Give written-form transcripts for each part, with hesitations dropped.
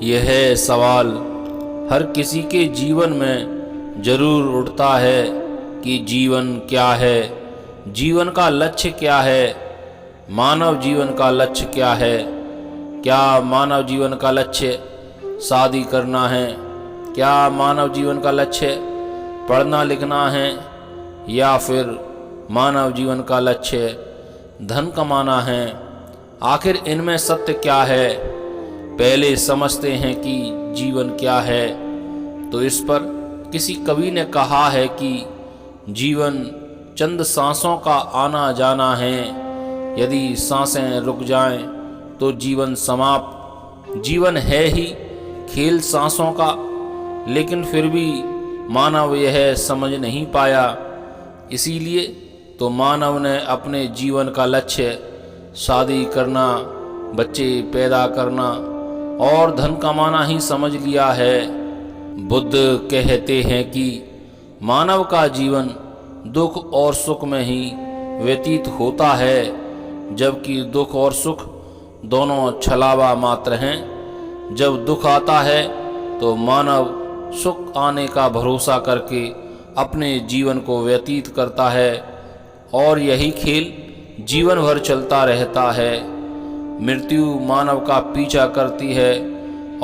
यह सवाल हर किसी के जीवन में जरूर उठता है कि जीवन क्या है, जीवन का लक्ष्य क्या है, मानव जीवन का लक्ष्य क्या है। क्या मानव जीवन का लक्ष्य शादी करना है? क्या मानव जीवन का लक्ष्य पढ़ना लिखना है? या फिर मानव जीवन का लक्ष्य धन कमाना है? आखिर इनमें सत्य क्या है? पहले समझते हैं कि जीवन क्या है। तो इस पर किसी कवि ने कहा है कि जीवन चंद सांसों का आना जाना है, यदि सांसें रुक जाएं तो जीवन समाप्त। जीवन है ही खेल सांसों का, लेकिन फिर भी मानव यह समझ नहीं पाया। इसीलिए तो मानव ने अपने जीवन का लक्ष्य शादी करना, बच्चे पैदा करना और धन कमाना ही समझ लिया है। बुद्ध कहते हैं कि मानव का जीवन दुख और सुख में ही व्यतीत होता है, जबकि दुख और सुख दोनों छलावा मात्र हैं। जब दुख आता है तो मानव सुख आने का भरोसा करके अपने जीवन को व्यतीत करता है और यही खेल जीवन भर चलता रहता है। मृत्यु मानव का पीछा करती है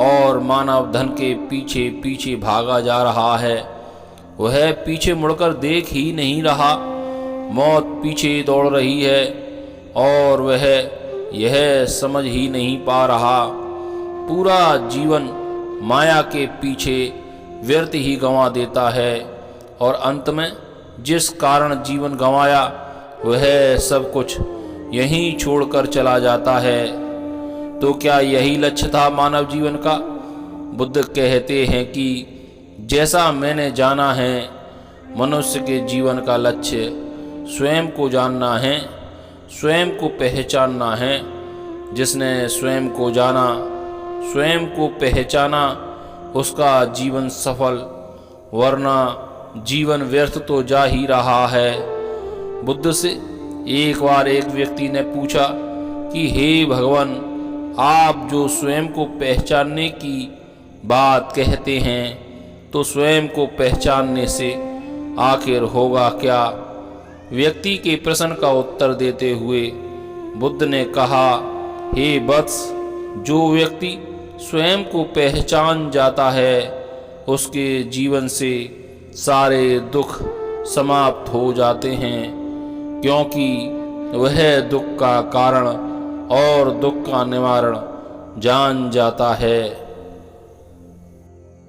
और मानव धन के पीछे पीछे भागा जा रहा है। वह पीछे मुड़कर देख ही नहीं रहा, मौत पीछे दौड़ रही है और वह यह समझ ही नहीं पा रहा। पूरा जीवन माया के पीछे व्यर्थ ही गंवा देता है और अंत में जिस कारण जीवन गंवाया वह सब कुछ यहीं छोड़कर चला जाता है। तो क्या यही लक्ष्य था मानव जीवन का? बुद्ध कहते हैं कि जैसा मैंने जाना है, मनुष्य के जीवन का लक्ष्य स्वयं को जानना है, स्वयं को पहचानना है। जिसने स्वयं को जाना, स्वयं को पहचाना, उसका जीवन सफल, वरना जीवन व्यर्थ तो जा ही रहा है। बुद्ध से एक बार एक व्यक्ति ने पूछा कि हे भगवान, आप जो स्वयं को पहचानने की बात कहते हैं, तो स्वयं को पहचानने से आखिर होगा क्या? व्यक्ति के प्रश्न का उत्तर देते हुए बुद्ध ने कहा, हे वत्स, जो व्यक्ति स्वयं को पहचान जाता है उसके जीवन से सारे दुख समाप्त हो जाते हैं, क्योंकि वह दुख का कारण और दुख का निवारण जान जाता है।